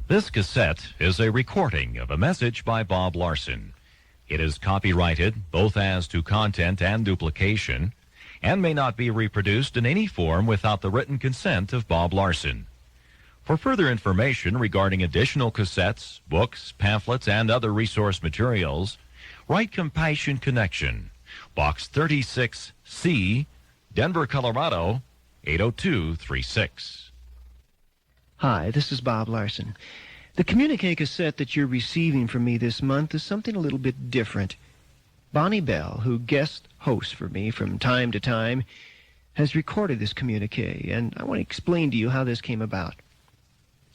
This cassette is a recording of a message by Bob Larson. It is copyrighted both as to content and duplication and may not be reproduced in any form without the written consent of Bob Larson. For further information regarding additional cassettes, books, pamphlets, and other resource materials, write Compassion Connection, Box 36C, Denver, Colorado, 80236. Hi, this is Bob Larson. The communique cassette that you're receiving from me this month is something a little bit different. Bonnie Bell, who guest hosts for me from time to time, has recorded this communique, and I want to explain to you how this came about.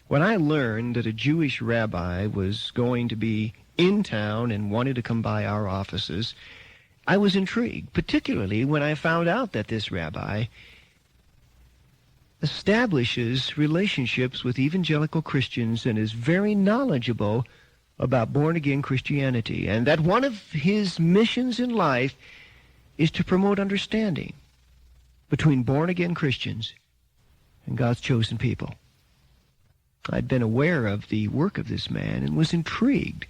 When I learned that a Jewish rabbi was going to be in town and wanted to come by our offices, I was intrigued, particularly when I found out that this rabbi establishes relationships with evangelical Christians and is very knowledgeable about born-again Christianity, and that one of his missions in life is to promote understanding between born-again Christians and God's chosen people. I'd been aware of the work of this man and was intrigued.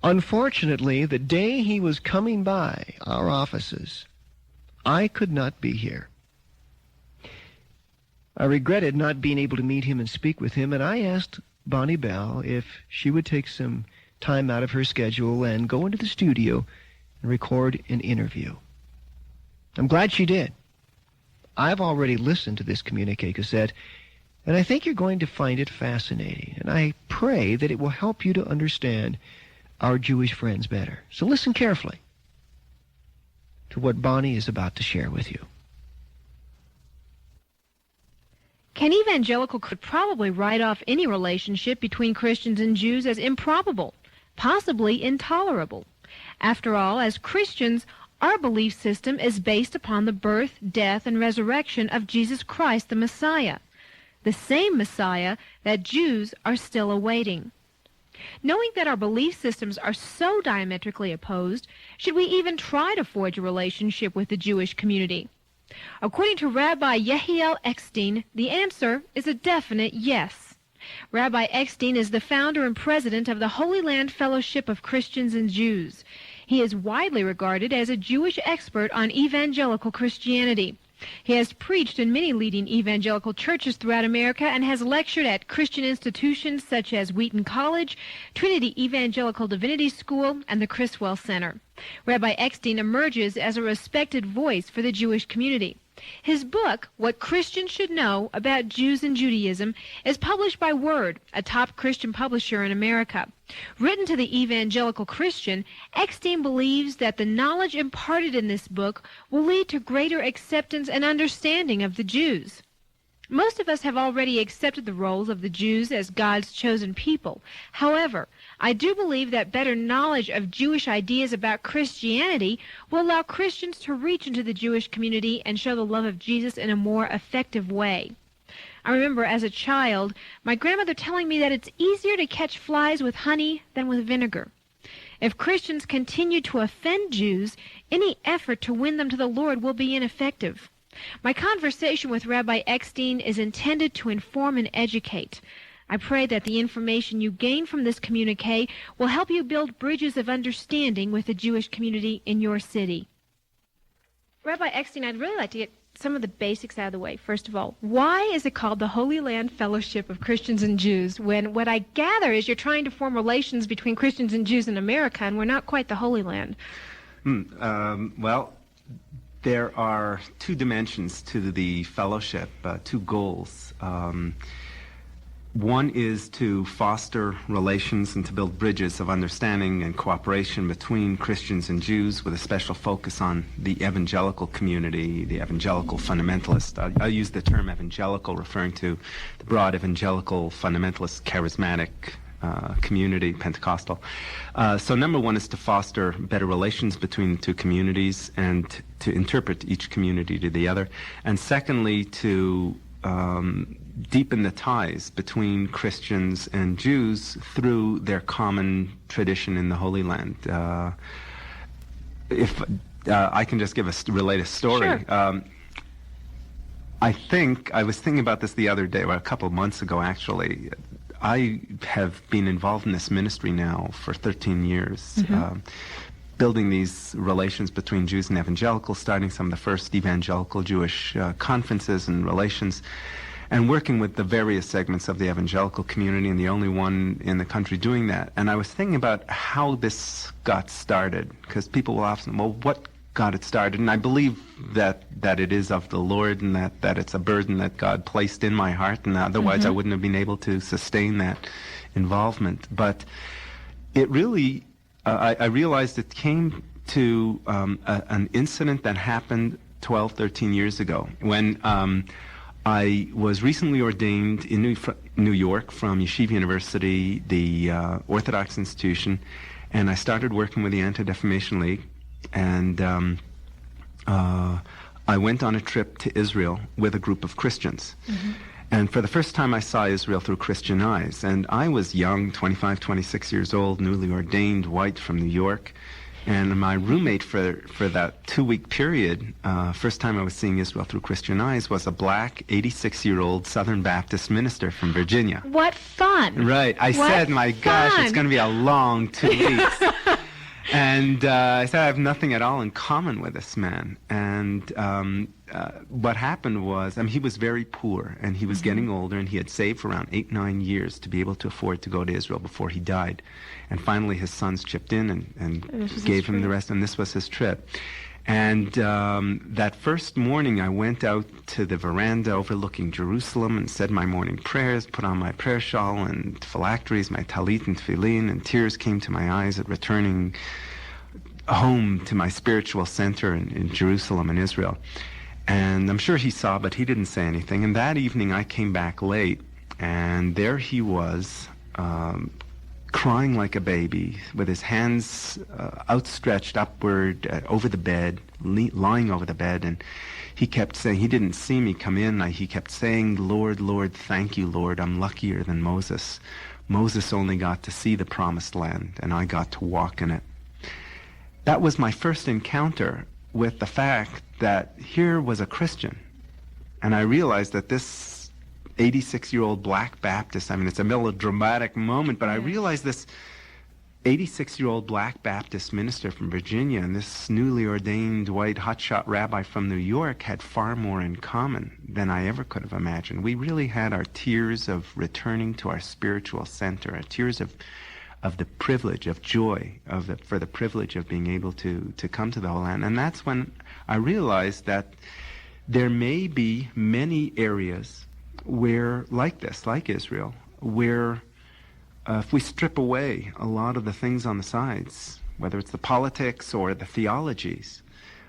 Unfortunately, the day he was coming by our offices, I could not be here. I regretted not being able to meet him and speak with him, and I asked Bonnie Bell if she would take some time out of her schedule and go into the studio and record an interview. I'm glad she did. I've already listened to this communique cassette, and I think you're going to find it fascinating, and I pray that it will help you to understand our Jewish friends better. So listen carefully to what Bonnie is about to share with you. Can evangelical could probably write off any relationship between Christians and Jews as improbable, possibly intolerable. After all, as Christians, our belief system is based upon the birth, death, and resurrection of Jesus Christ, the Messiah, the same Messiah that Jews are still awaiting. Knowing that our belief systems are so diametrically opposed, should we even try to forge a relationship with the Jewish community? According to Rabbi Yehiel Eckstein, the answer is a definite yes. Rabbi Eckstein is the founder and president of the Holy Land Fellowship of Christians and Jews. He is widely regarded as a Jewish expert on evangelical Christianity. He has preached in many leading evangelical churches throughout America and has lectured at Christian institutions such as Wheaton College, Trinity Evangelical Divinity School, and the Criswell Center. Rabbi Eckstein emerges as a respected voice for the Jewish community. His book, What Christians Should Know About Jews and Judaism, is published by Word, a top Christian publisher in America. Written to the evangelical Christian, Eckstein believes that the knowledge imparted in this book will lead to greater acceptance and understanding of the Jews. Most of us have already accepted the roles of the Jews as God's chosen people. However, I do believe that better knowledge of Jewish ideas about Christianity will allow Christians to reach into the Jewish community and show the love of Jesus in a more effective way. I remember as a child, my grandmother telling me that it's easier to catch flies with honey than with vinegar. If Christians continue to offend Jews, any effort to win them to the Lord will be ineffective. My conversation with Rabbi Eckstein is intended to inform and educate. I pray that the information you gain from this communique will help you build bridges of understanding with the Jewish community in your city. Rabbi Eckstein, I'd really like to get some of the basics out of the way. First of all, why is it called the Holy Land Fellowship of Christians and Jews when what I gather is you're trying to form relations between Christians and Jews in America, and we're not quite the Holy Land? Well, there are two dimensions to the fellowship, two goals. One is to foster relations and to build bridges of understanding and cooperation between Christians and Jews with a special focus on the evangelical community, the evangelical fundamentalist. I use the term evangelical referring to the broad evangelical fundamentalist charismatic community, Pentecostal. So number one is to foster better relations between the two communities and to interpret each community to the other. And secondly, to deepen the ties between Christians and Jews through their common tradition in the Holy Land. If I can just relate a story. Sure. I was thinking about this the other day, or a couple of months ago actually. I have been involved in this ministry now for 13 years, building these relations between Jews and evangelicals, starting some of the first evangelical Jewish conferences and relations, and working with the various segments of the evangelical community, and the only one in the country doing that. And I was thinking about how this got started, because people will often, well, what got it started? And I believe that it is of the Lord, and that it's a burden that God placed in my heart, and otherwise I wouldn't have been able to sustain that involvement. But it really, I realized it came to an incident that happened 12, 13 years ago, when I was recently ordained in New York from Yeshiva University, the Orthodox institution, and I started working with the Anti-Defamation League. And I went on a trip to Israel with a group of Christians. And for the first time I saw Israel through Christian eyes. And I was young, 25, 26 years old, newly ordained, white from New York. And my roommate for that 2-week period, first time I was seeing Israel through Christian eyes, was a black 86-year-old Southern Baptist minister from Virginia. What fun! Right. I said, my gosh, it's going to be a long 2 weeks. And I said, I have nothing at all in common with this man. And what happened was, he was very poor, and he was getting older, and he had saved for around 8-9 years to be able to afford to go to Israel before he died. And finally his sons chipped in and gave him the rest, and this was his trip. And that first morning I went out to the veranda overlooking Jerusalem and said my morning prayers, put on my prayer shawl and phylacteries, my talit and tefillin, and tears came to my eyes at returning home to my spiritual center in Jerusalem and Israel. And I'm sure he saw, but he didn't say anything. And that evening I came back late, and there he was, crying like a baby, with his hands outstretched upward over the bed, lying over the bed, and he kept saying, he didn't see me come in, he kept saying, Lord, Lord, thank you, Lord, I'm luckier than Moses. Moses only got to see the promised land, and I got to walk in it. That was my first encounter with the fact that here was a Christian, and I realized that this 86-year-old black Baptist, it's a melodramatic moment, but I realized this 86-year-old black Baptist minister from Virginia and this newly ordained white hotshot rabbi from New York had far more in common than I ever could have imagined. We really had our tears of returning to our spiritual center, our tears of the privilege, of joy, for the privilege of being able to come to the Holy Land. And that's when I realized that there may be many areas where, like this, like Israel, where if we strip away a lot of the things on the sides, whether it's the politics or the theologies,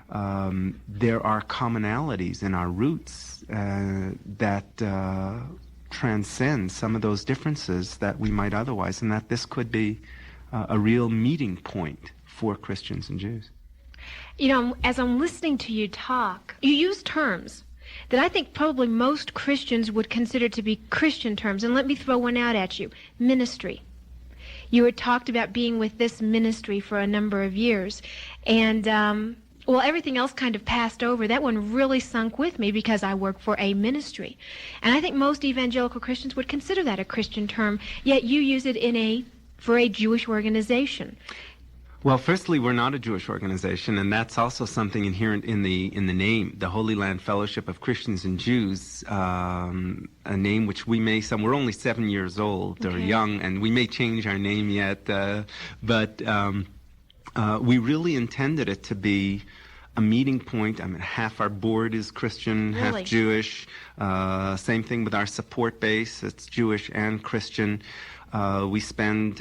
there are commonalities in our roots that transcend some of those differences that we might otherwise, and that this could be a real meeting point for Christians and Jews. As I'm listening to you talk, you use terms that I think probably most Christians would consider to be Christian terms. And let me throw one out at you. Ministry. You had talked about being with this ministry for a number of years. And, everything else kind of passed over. That one really sunk with me because I work for a ministry. And I think most evangelical Christians would consider that a Christian term, yet you use it for a Jewish organization. Well, firstly, we're not a Jewish organization, and that's also something inherent in the name, the Holy Land Fellowship of Christians and Jews, a name which we're only 7 years old or young, and we may change our name yet, but we really intended it to be a meeting point. Half our board is Christian, half Jewish. Same thing with our support base. It's Jewish and Christian. We spend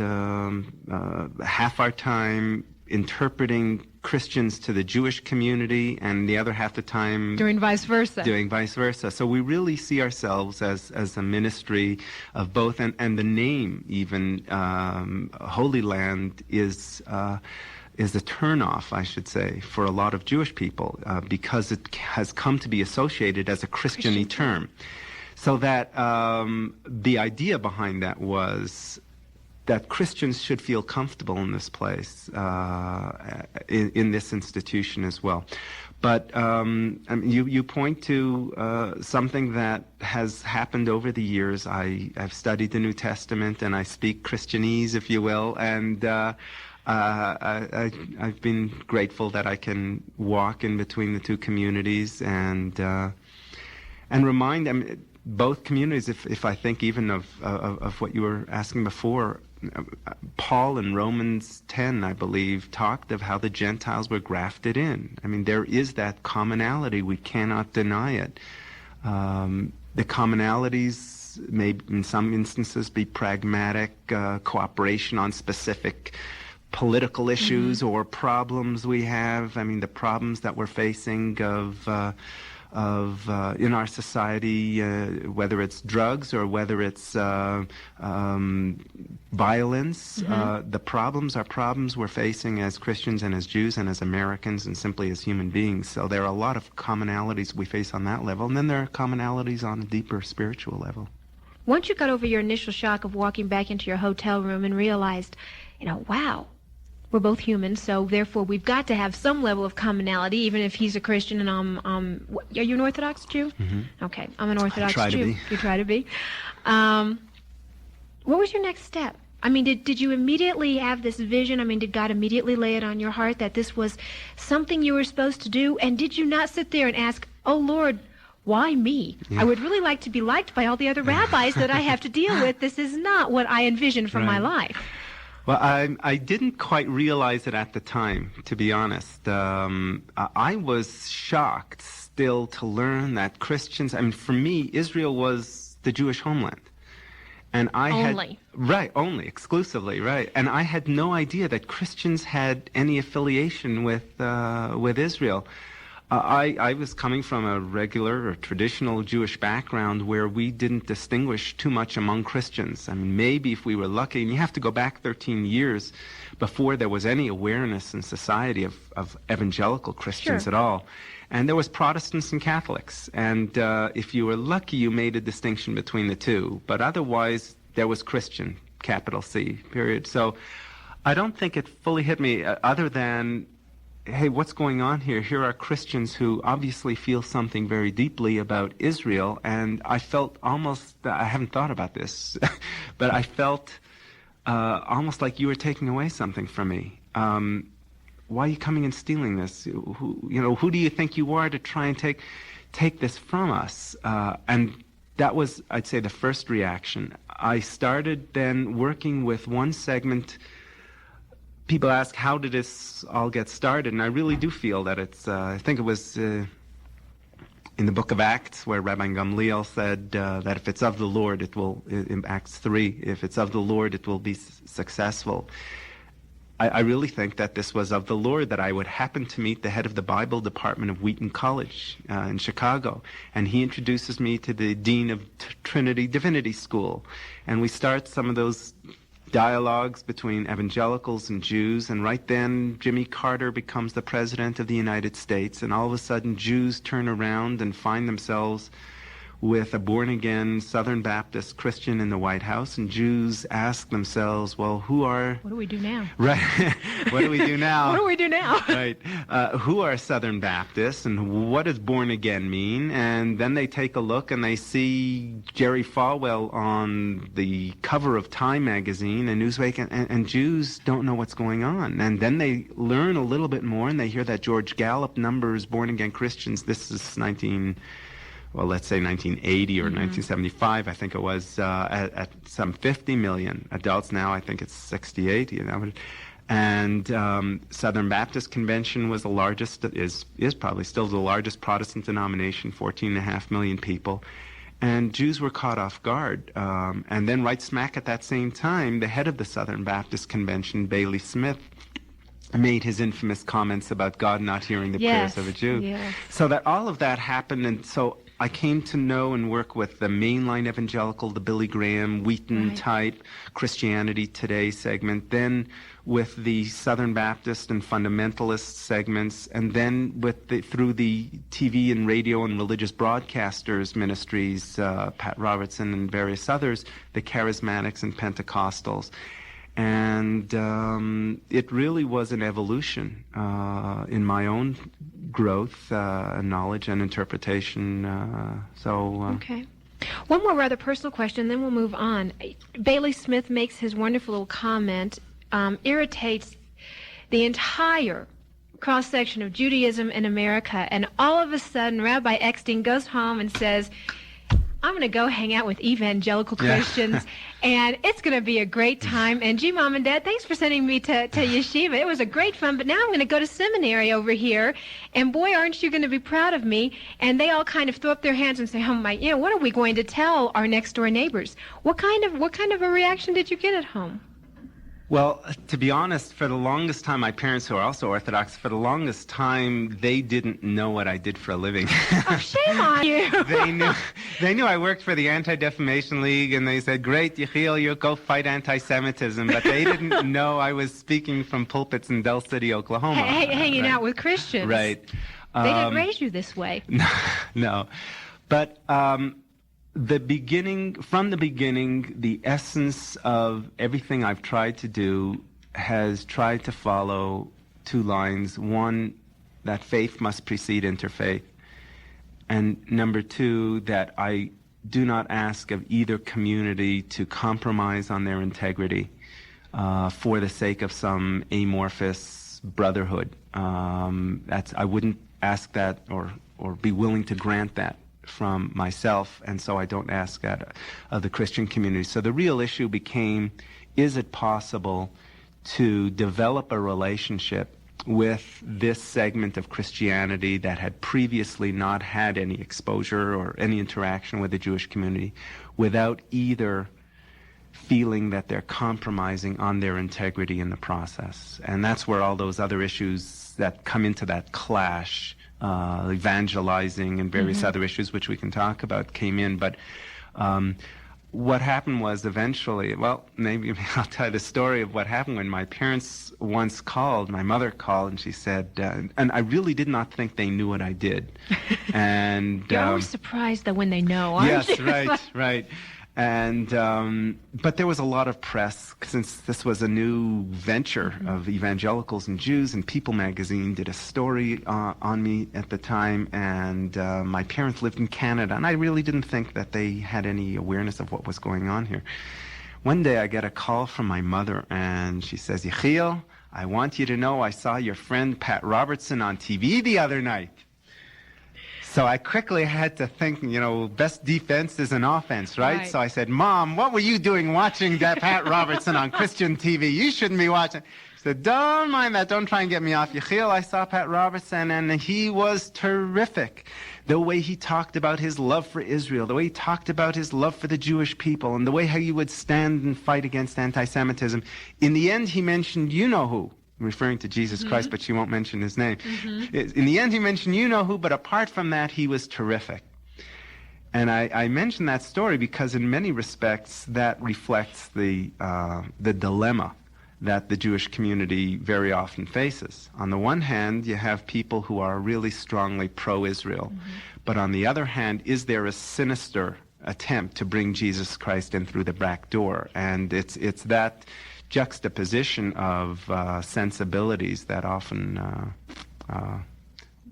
half our time interpreting Christians to the Jewish community, and the other half the time doing vice versa. So we really see ourselves as a ministry of both, and the name even, Holy Land, is a turnoff, I should say, for a lot of Jewish people, because it has come to be associated as a Christian-y term. So that the idea behind that was that Christians should feel comfortable in this place, in this institution as well. But I mean, you point to something that has happened over the years. I've studied the New Testament, and I speak Christianese, if you will, and I've been grateful that I can walk in between the two communities and remind them, both communities. If I think even of what you were asking before, Paul in Romans 10, I believe, talked of how the Gentiles were grafted in. I mean, there is that commonality. We cannot deny it. The commonalities may, in some instances, be pragmatic cooperation on specific political issues or problems we have. I mean, the problems that we're facing in our society, whether it's drugs or whether it's violence, the problems are problems we're facing as Christians and as Jews and as Americans and simply as human beings. So there are a lot of commonalities we face on that level, and then there are commonalities on a deeper spiritual level. Once you got over your initial shock of walking back into your hotel room and realized, wow, we're both humans, so therefore we've got to have some level of commonality, even if he's a Christian and are you an Orthodox Jew? Okay, I'm an Orthodox Jew. You try to be. What was your next step? I mean, did you immediately have this vision? I mean, did God immediately lay it on your heart that this was something you were supposed to do? And did you not sit there and ask, oh, Lord, why me? Yeah. I would really like to be liked by all the other rabbis that I have to deal with. This is not what I envisioned for my life. Well, I didn't quite realize it at the time, to be honest. I was shocked still to learn that Christians, I mean, for me, Israel was the Jewish homeland. And only, exclusively, right. And I had no idea that Christians had any affiliation with Israel. I was coming from a regular or traditional Jewish background where we didn't distinguish too much among Christians. I mean, maybe if we were lucky, and you have to go back 13 years before there was any awareness in society of evangelical Christians at all. And there was Protestants and Catholics. And if you were lucky, you made a distinction between the two. But otherwise, there was Christian, capital C, period. So I don't think it fully hit me other than, hey, what's going on here? Here are Christians who obviously feel something very deeply about Israel, and I felt almost, I haven't thought about this, but I felt almost like you were taking away something from me. Why are you coming and stealing this? Who do you think you are to try and take this from us? And that was, I'd say, the first reaction. I started then working with one segment. People ask, how did this all get started? And I really do feel that it's, I think it was in the book of Acts where Rabbi Gamliel said that if it's of the Lord, it will, in Acts 3, if it's of the Lord, it will be successful. I really think that this was of the Lord, that I would happen to meet the head of the Bible department of Wheaton College in Chicago. And he introduces me to the dean of Trinity Divinity School. And we start some of those dialogues between evangelicals and Jews, and right then Jimmy Carter becomes the president of the United States, and all of a sudden Jews turn around and find themselves with a born-again Southern Baptist Christian in the White House, and Jews ask themselves, well, what do we do now? Right. What do we do now? What do we do now? Right. Who are Southern Baptists, and what does born-again mean? And then they take a look and they see Jerry Falwell on the cover of Time magazine and Newsweek, and Jews don't know what's going on. And then they learn a little bit more, and they hear that George Gallup numbers born-again Christians. This is 1980 or 1975, I think it was, at some 50 million adults. Now I think it's 68, And Southern Baptist Convention was the largest, is probably still the largest Protestant denomination, 14.5 million people. And Jews were caught off guard. And then right smack at that same time, the head of the Southern Baptist Convention, Bailey Smith, made his infamous comments about God not hearing the prayers of a Jew. Yes. So that all of that happened, and so I came to know and work with the mainline evangelical, the Billy Graham, Wheaton type Christianity Today segment, then with the Southern Baptist and fundamentalist segments, and then through the TV and radio and religious broadcasters ministries, Pat Robertson and various others, the Charismatics and Pentecostals. And it really was an evolution in my own growth, knowledge, and interpretation. Okay. One more rather personal question, then we'll move on. Bailey Smith makes his wonderful little comment, irritates the entire cross-section of Judaism in America, and all of a sudden Rabbi Eckstein goes home and says, I'm going to go hang out with evangelical Christians, and it's going to be a great time. And gee, Mom and Dad, thanks for sending me to yeshiva. It was a great fun, but now I'm going to go to seminary over here, and boy, aren't you going to be proud of me? And they all kind of throw up their hands and say, oh my, what are we going to tell our next-door neighbors? What kind of a reaction did you get at home? Well, to be honest, for the longest time, my parents, who are also Orthodox, for the longest time, they didn't know what I did for a living. Oh, shame on you. They knew I worked for the Anti-Defamation League, and they said, great, Yechiel, you go fight anti-Semitism. But they didn't know I was speaking from pulpits in Del City, Oklahoma. Hanging out with Christians. Right. They didn't raise you this way. No. But from the beginning, the essence of everything I've tried to do has tried to follow two lines. One, that faith must precede interfaith. And number two, that I do not ask of either community to compromise on their integrity for the sake of some amorphous brotherhood. I wouldn't ask that or be willing to grant that from myself, and so I don't ask that of the Christian community. So the real issue became, is it possible to develop a relationship with this segment of Christianity that had previously not had any exposure or any interaction with the Jewish community without either feeling that they're compromising on their integrity in the process? And that's where all those other issues that come into that clash, evangelizing and various other issues which we can talk about, came in. But what happened was eventually, well, maybe I'll tell you the story of what happened when my parents once called. My mother called and she said, and I really did not think they knew what I did. And you're always surprised that when they know, aren't you? Yes, right. And but there was a lot of press, since this was a new venture of Evangelicals and Jews, and People magazine did a story on me at the time, and my parents lived in Canada, and I really didn't think that they had any awareness of what was going on here. One day I get a call from my mother, and she says, Yechiel, I want you to know I saw your friend Pat Robertson on TV the other night. So I quickly had to think, best defense is an offense, right? So I said, Mom, what were you doing watching that Pat Robertson on Christian TV? You shouldn't be watching. She said, don't mind that. Don't try and get me off. Yechiel, I saw Pat Robertson, and he was terrific. The way he talked about his love for Israel, the way he talked about his love for the Jewish people, and the way how he would stand and fight against anti-Semitism. In the end, he mentioned you-know-who. Referring to Jesus Christ, but she won't mention his name. In the end, he mentioned you-know-who, but apart from that, he was terrific. And I mention that story because in many respects, that reflects the dilemma that the Jewish community very often faces. On the one hand, you have people who are really strongly pro-Israel, but on the other hand, is there a sinister attempt to bring Jesus Christ in through the back door? And it's that juxtaposition of sensibilities that often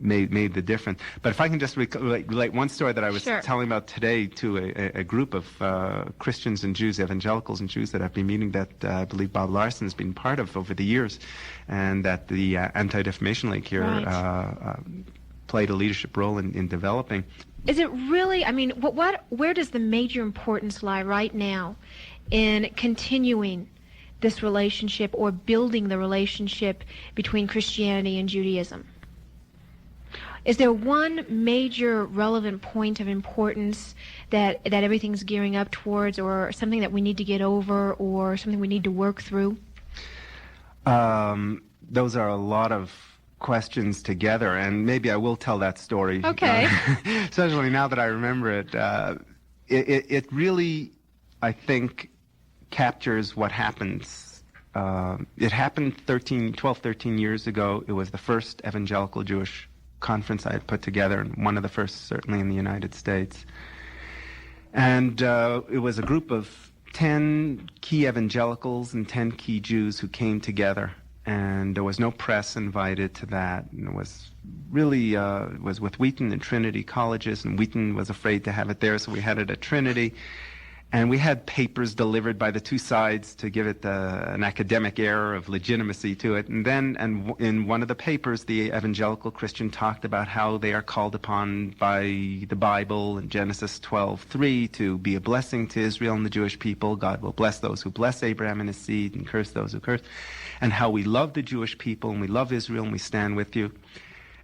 made the difference. But if I can just relate one story that I was telling about today to a group of Christians and Jews, Evangelicals and Jews that I've been meeting, that I believe Bob Larson has been part of over the years, and that the Anti-Defamation League here played a leadership role in developing. Is it really, where does the major importance lie right now in continuing this relationship or building the relationship between Christianity and Judaism? Is there one major relevant point of importance that everything's gearing up towards, or something that we need to get over, or something we need to work through? Those are a lot of questions together, and maybe I will tell that story. Okay. Especially now that I remember it. It really, I think, captures what happens. It happened 12, 13 years ago. It was the first evangelical Jewish conference I had put together, and one of the first certainly in the United States. And it was a group of 10 key evangelicals and 10 key Jews who came together, and there was no press invited to that. And it was really was with Wheaton and Trinity colleges, and Wheaton was afraid to have it there, so we had it at Trinity. And we had papers delivered by the two sides to give it an academic air of legitimacy to it. And then, in one of the papers, the evangelical Christian talked about how they are called upon by the Bible in Genesis 12:3 to be a blessing to Israel and the Jewish people. God will bless those who bless Abraham and his seed and curse those who curse. And how we love the Jewish people and we love Israel and we stand with you.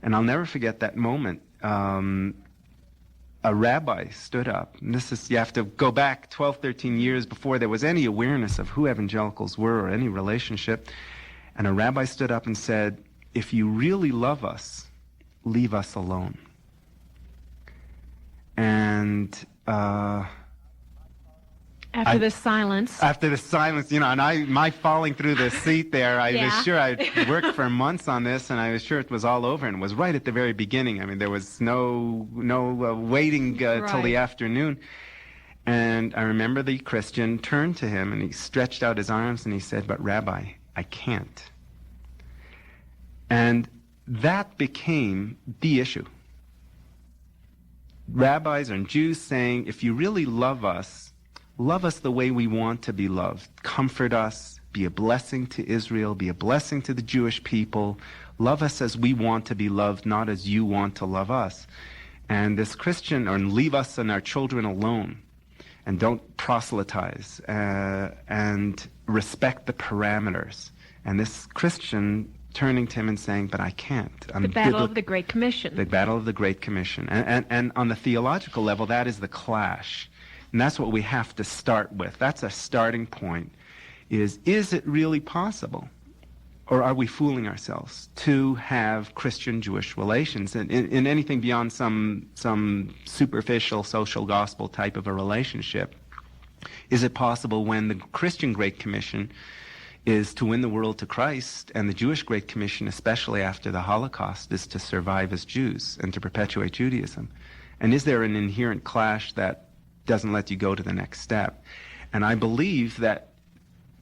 And I'll never forget that moment. A rabbi stood up, and you have to go back 12, 13 years before there was any awareness of who evangelicals were or any relationship, and a rabbi stood up and said, if you really love us, leave us alone. And After the silence, and my falling through the seat there, I was sure I'd worked for months on this, and I was sure it was all over, and it was right at the very beginning. I mean, there was no waiting till the afternoon. And I remember the Christian turned to him, and he stretched out his arms, and he said, but Rabbi, I can't. And that became the issue. Rabbis and Jews saying, if you really love us the way we want to be loved. Comfort us, be a blessing to Israel, be a blessing to the Jewish people. Love us as we want to be loved, not as you want to love us. And this Christian, or leave us and our children alone, and don't proselytize, and respect the parameters. And this Christian turning to him and saying, but I can't. The battle of the Great Commission. The battle of the Great Commission. And on the theological level, that is the clash. And that's what we have to start with. That's a starting point. Is it really possible, or are we fooling ourselves, to have Christian-Jewish relations in anything beyond some superficial social gospel type of a relationship? Is it possible when the Christian Great Commission is to win the world to Christ, and the Jewish Great Commission, especially after the Holocaust, is to survive as Jews and to perpetuate Judaism? And is there an inherent clash that doesn't let you go to the next step? And I believe that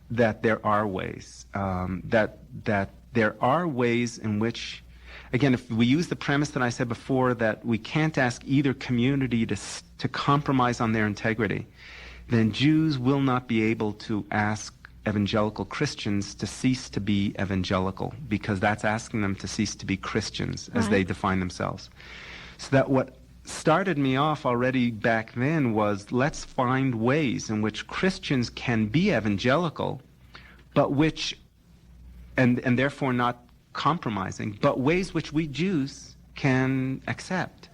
there are ways, that there are ways in which, again, if we use the premise that I said before, that we can't ask either community to compromise on their integrity, then Jews will not be able to ask evangelical Christians to cease to be evangelical, because that's asking them to cease to be Christians as they define themselves. So that what started me off already back then was, let's find ways in which Christians can be evangelical, but which, and therefore not compromising, but ways which we Jews can accept.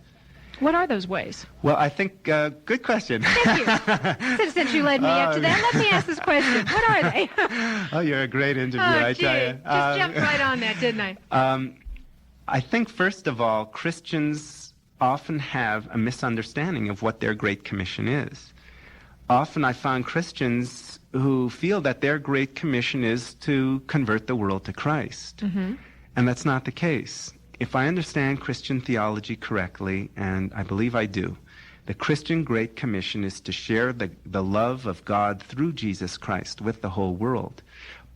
What are those ways? Well, I think, good question. Thank you. Since you led me up to that, let me ask this question. What are they? Oh, you're a great interviewer, I tell you. Just jumped right on that, didn't I? I think, first of all, Christians often have a misunderstanding of what their Great Commission is. Often I found Christians who feel that their Great Commission is to convert the world to Christ. Mm-hmm. And that's not the case. If I understand Christian theology correctly, and I believe I do, the Christian Great Commission is to share the love of God through Jesus Christ with the whole world,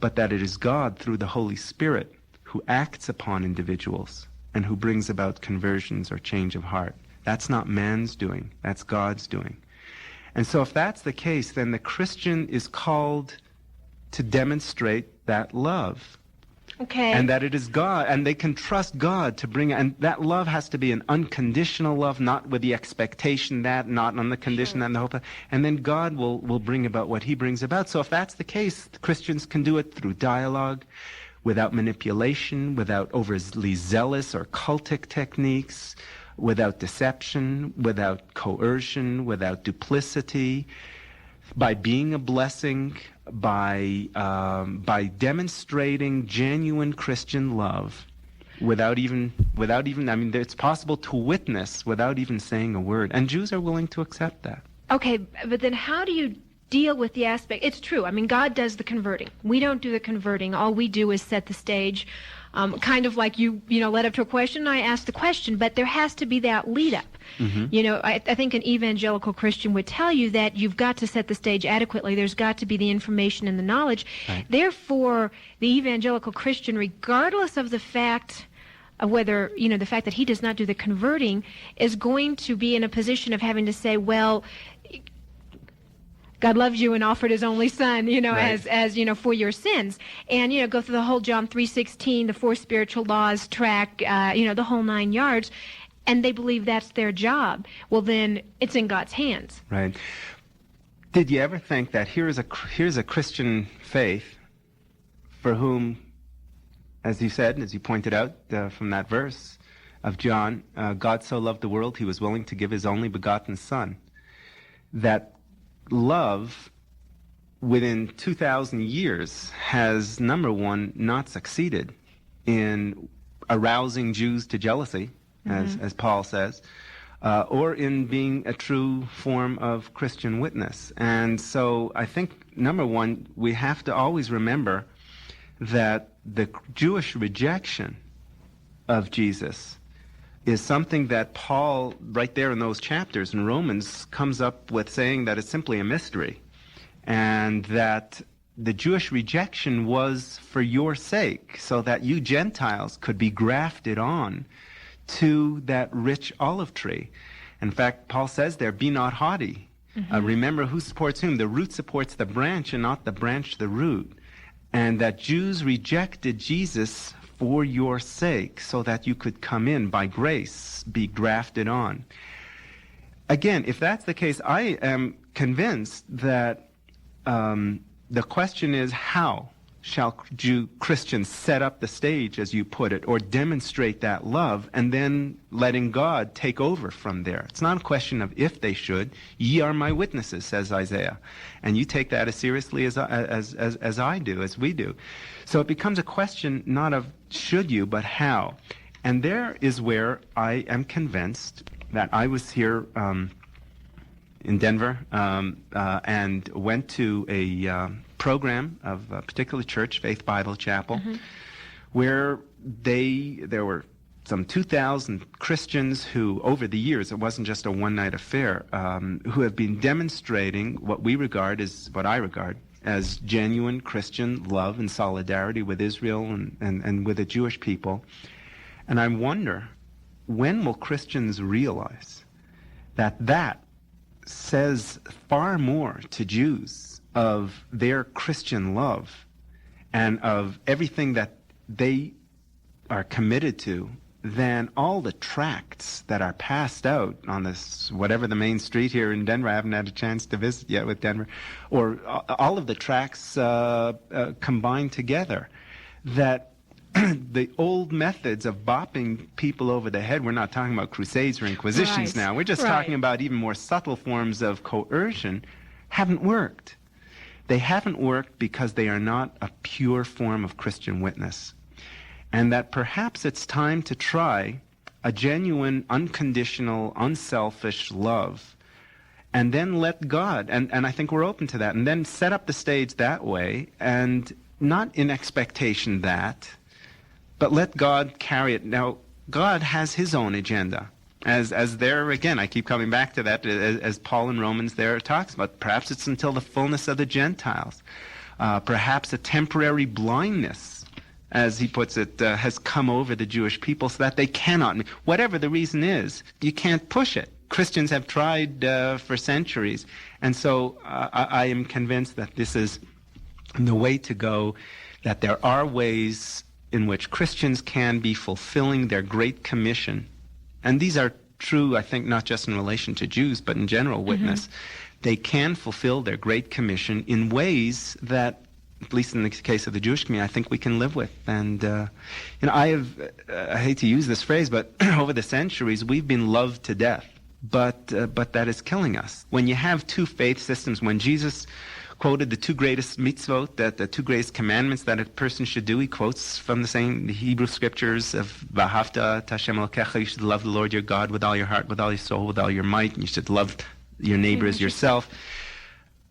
but that it is God through the Holy Spirit who acts upon individuals and who brings about conversions or change of heart. That's not man's doing, that's God's doing. And so if that's the case, then the Christian is called to demonstrate that love. Okay. And that it is God, and they can trust God to bring, and that love has to be an unconditional love, not with the expectation that, not on the condition and the hope, and then God will bring about what he brings about. So if that's the case, Christians can do it through dialogue, without manipulation, without overly zealous or cultic techniques, without deception, without coercion, without duplicity, by being a blessing, by demonstrating genuine Christian love, without even, I mean, it's possible to witness without even saying a word. And Jews are willing to accept that. Okay, but then how do you deal with the aspect? It's true. I mean, God does the converting. We don't do the converting. All we do is set the stage. kind of like you led up to a question, I asked the question, but there has to be that lead up. I think an evangelical Christian would tell you that you've got to set the stage adequately. There's got to be the information and the knowledge. Right. Therefore, the evangelical Christian, regardless of the fact of whether, the fact that he does not do the converting, is going to be in a position of having to say, well, God loves you and offered his only son, Right. as for your sins. And, go through the whole John 3:16, the four spiritual laws track, the whole 9 yards. And they believe that's their job. Well, then it's in God's hands. Right. Did you ever think that here's a Christian faith for whom, as you said, as you pointed out from that verse of John, God so loved the world, he was willing to give his only begotten son. That love within 2,000 years has, number one, not succeeded in arousing Jews to jealousy, as Paul says, or in being a true form of Christian witness. And so I think, number one, we have to always remember that the Jewish rejection of Jesus is something that Paul, right there in those chapters in Romans, comes up with saying that it's simply a mystery, and that the Jewish rejection was for your sake, so that you Gentiles could be grafted on to that rich olive tree. In fact, Paul says there, be not haughty. Remember who supports whom. The root supports the branch and not the branch the root. And that Jews rejected Jesus for your sake so that you could come in by grace, be grafted on. Again, if that's the case, I am convinced that the question is, how shall Christians set up the stage, as you put it, or demonstrate that love, and then letting God take over from there? It's not a question of if they should. Ye are my witnesses, says Isaiah. And you take that as seriously as I do, as we do. So it becomes a question not of should you, but how. And there is where I am convinced that I was here in Denver and went to a program of a particular church, Faith Bible Chapel, where there were some 2,000 Christians who, over the years, it wasn't just a one-night affair, who have been demonstrating what I regard as genuine Christian love and solidarity with Israel and with the Jewish people. And I wonder, when will Christians realize that says far more to Jews of their Christian love and of everything that they are committed to than all the tracts that are passed out on this, whatever the main street here in Denver. I haven't had a chance to visit yet with Denver, or all of the tracts combined together. That the old methods of bopping people over the head, we're not talking about crusades or inquisitions now, we're just talking about even more subtle forms of coercion, haven't worked. They haven't worked because they are not a pure form of Christian witness. And that perhaps it's time to try a genuine, unconditional, unselfish love, and then let God, and I think we're open to that, and then set up the stage that way, and not in expectation that, but let God carry it. Now, God has his own agenda. As there, again, I keep coming back to that, as Paul in Romans there talks about. Perhaps it's until the fullness of the Gentiles. Perhaps a temporary blindness, as he puts it, has come over the Jewish people so that they cannot. Whatever the reason is, you can't push it. Christians have tried for centuries. And so I am convinced that this is the way to go, that there are ways in which Christians can be fulfilling their Great Commission. And these are true, I think, not just in relation to Jews, but in general witness. They can fulfill their Great Commission in ways that, at least in the case of the Jewish community, I think we can live with. And, I hate to use this phrase, but over the centuries, we've been loved to death. But that is killing us. When you have two faith systems, when Jesus quoted the two greatest mitzvot, the two greatest commandments that a person should do, he quotes from the Hebrew scriptures of V'ahavta Hashem Elokecha, you should love the Lord your God with all your heart, with all your soul, with all your might, and you should love your neighbor as yourself.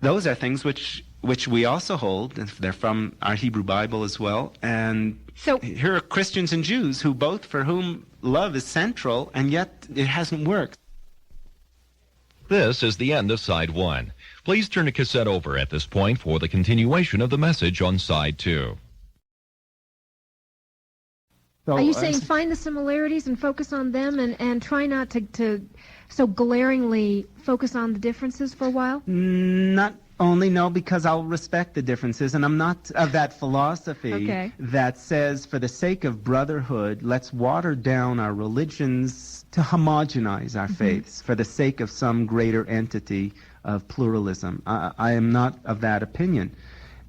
Those are things which which we also hold. They're from our Hebrew Bible as well. And So- here are Christians and Jews for whom love is central, and yet it hasn't worked. This is the end of Side 1. Please turn the cassette over at this point for the continuation of the message on Side 2. Are you saying find the similarities and focus on them and try not to so glaringly focus on the differences for a while? Not only, no, because I'll respect the differences, and I'm not of that philosophy that says for the sake of brotherhood, let's water down our religions to homogenize our faiths for the sake of some greater entity of pluralism. I am not of that opinion.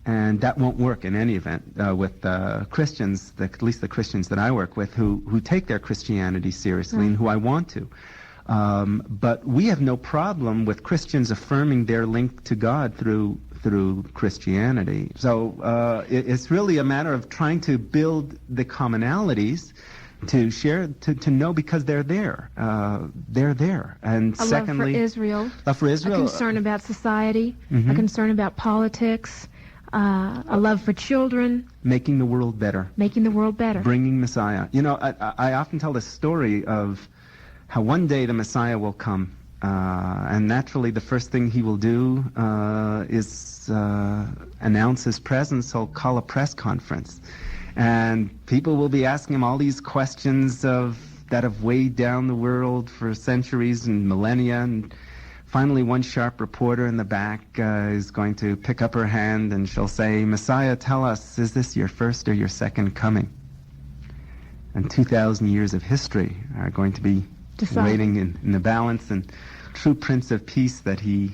And that won't work in any event with Christians, at least the Christians that I work with, who take their Christianity seriously and who I want to. But we have no problem with Christians affirming their link to God through Christianity. So it's really a matter of trying to build the commonalities to share, to know, because they're there. They're there. And secondly, love for Israel, a concern about society, a concern about politics, a love for children. Making the world better. Bringing Messiah. You know, I often tell the story of how one day the Messiah will come, and naturally the first thing he will do is announce his presence. He'll call a press conference. And people will be asking him all these questions that have weighed down the world for centuries and millennia. And finally, one sharp reporter in the back is going to pick up her hand, and she'll say, "Messiah, tell us, is this your first or your second coming?" And 2,000 years of history are going to be waiting in the balance, and true Prince of Peace that he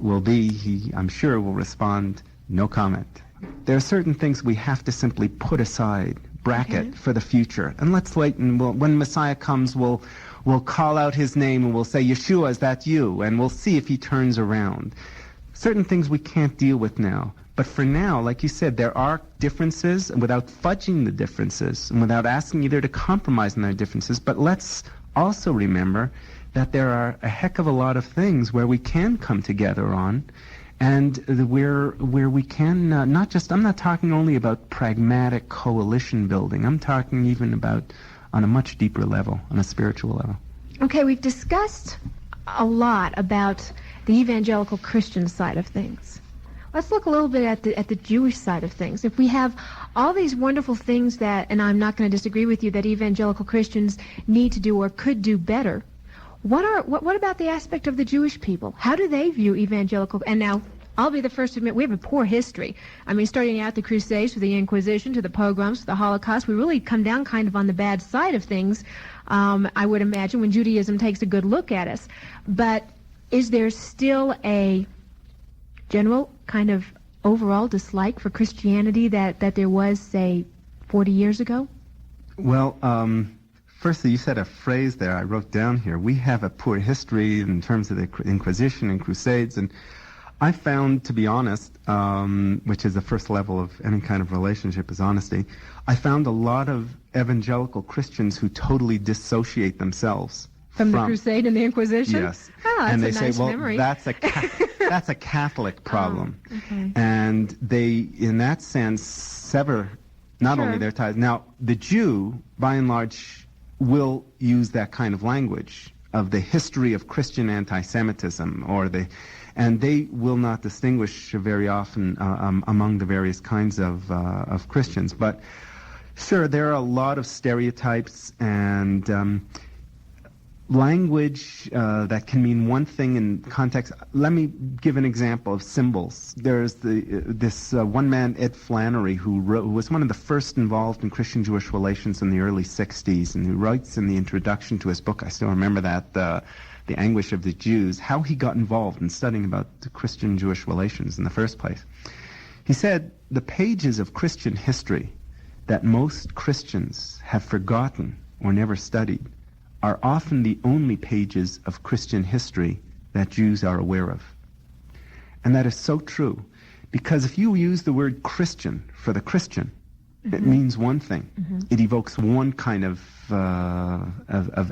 will be, he, I'm sure, will respond, "No comment." There are certain things we have to simply put aside, bracket for the future, and let's wait, and when Messiah comes, we'll call out his name and we'll say, "Yeshua, is that you?" And we'll see if he turns around. Certain things we can't deal with now. But for now, like you said, there are differences, and without fudging the differences, and without asking either to compromise on their differences, but let's also remember that there are a heck of a lot of things where we can come together on, and where we can not just, I'm not talking only about pragmatic coalition building, I'm talking even about on a much deeper level, on a spiritual level. Okay, we've discussed a lot about the evangelical Christian side of things. Let's look a little bit at the Jewish side of things. If we have all these wonderful things that, and I'm not going to disagree with you, that evangelical Christians need to do or could do better, what about the aspect of the Jewish people? How do they view evangelical? And now, I'll be the first to admit we have a poor history. I mean, starting out the Crusades, to the Inquisition, to the pogroms, to the Holocaust, we really come down kind of on the bad side of things, I would imagine, when Judaism takes a good look at us. But is there still a general kind of overall dislike for Christianity that there was, say, 40 years ago? Well, firstly, you said a phrase there I wrote down here. We have a poor history in terms of the Inquisition and Crusades, and I found, to be honest, which is the first level of any kind of relationship is honesty, I found a lot of evangelical Christians who totally dissociate themselves from the Crusade and the Inquisition? Yes. Oh, and they nice say, well, memory. that's a Catholic problem. And they, in that sense, sever not only their ties. Now, the Jew, by and large, will use that kind of language of the history of Christian anti-Semitism, and they will not distinguish very often among the various kinds of Christians. But sure, there are a lot of stereotypes and language that can mean one thing in context. Let me give an example of symbols. There's this one man, Ed Flannery, who was one of the first involved in Christian-Jewish relations in the early 60s, and who writes in the introduction to his book, I still remember that, The Anguish of the Jews, how he got involved in studying about the Christian-Jewish relations in the first place. He said, the pages of Christian history that most Christians have forgotten or never studied are often the only pages of Christian history that Jews are aware of. And that is so true, because if you use the word Christian for the Christian, it means one thing. It evokes one kind of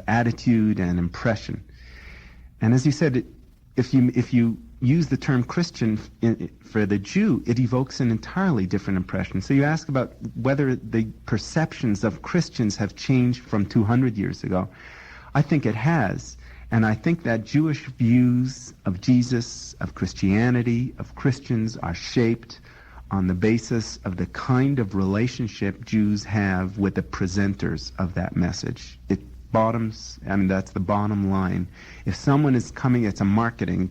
attitude and impression. And as you said, if you use the term Christian for the Jew, it evokes an entirely different impression. So you ask about whether the perceptions of Christians have changed from 200 years ago. I think it has. And I think that Jewish views of Jesus, of Christianity, of Christians are shaped on the basis of the kind of relationship Jews have with the presenters of that message. That's the bottom line. If someone is coming, it's a marketing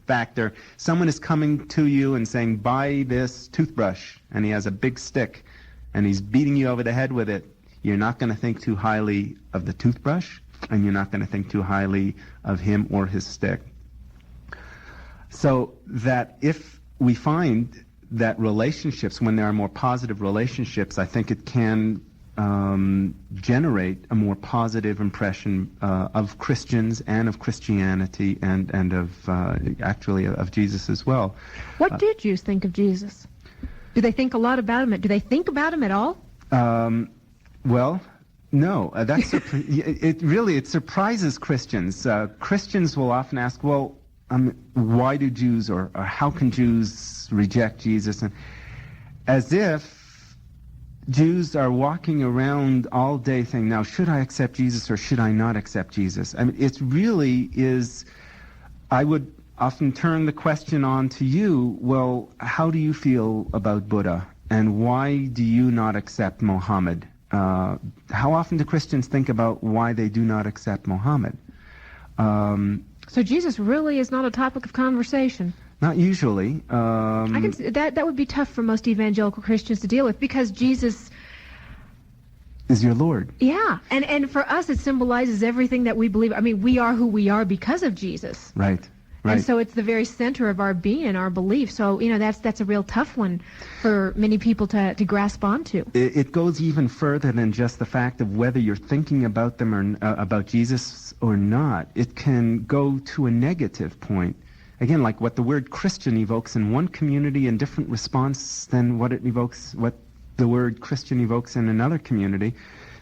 factor. Someone is coming to you and saying, buy this toothbrush, and he has a big stick, and he's beating you over the head with it. You're not going to think too highly of the toothbrush, and you're not going to think too highly of him or his stick. So that if we find that relationships, when there are more positive relationships, I think it can generate a more positive impression of Christians and of Christianity and of actually of Jesus as well. What do Jews think of Jesus? Do they think a lot about him? Do they think about him at all? Well, no. It surprises Christians. Christians will often ask, well, why do Jews or how can Jews reject Jesus? And as if Jews are walking around all day saying, now, should I accept Jesus or should I not accept Jesus? I mean, it really is, I would often turn the question on to you, well, how do you feel about Buddha? And why do you not accept Muhammad? How often do Christians think about why they do not accept Muhammad? So Jesus really is not a topic of conversation? Not usually. I can see that would be tough for most evangelical Christians to deal with, because Jesus is your Lord. Yeah, and for us it symbolizes everything that we believe. I mean, we are who we are because of Jesus. Right. And so it's the very center of our being and our belief. So, that's a real tough one for many people to grasp onto. It goes even further than just the fact of whether you're thinking about them or about Jesus or not. It can go to a negative point. Again, like what the word Christian evokes in one community in different response than what the word Christian evokes in another community.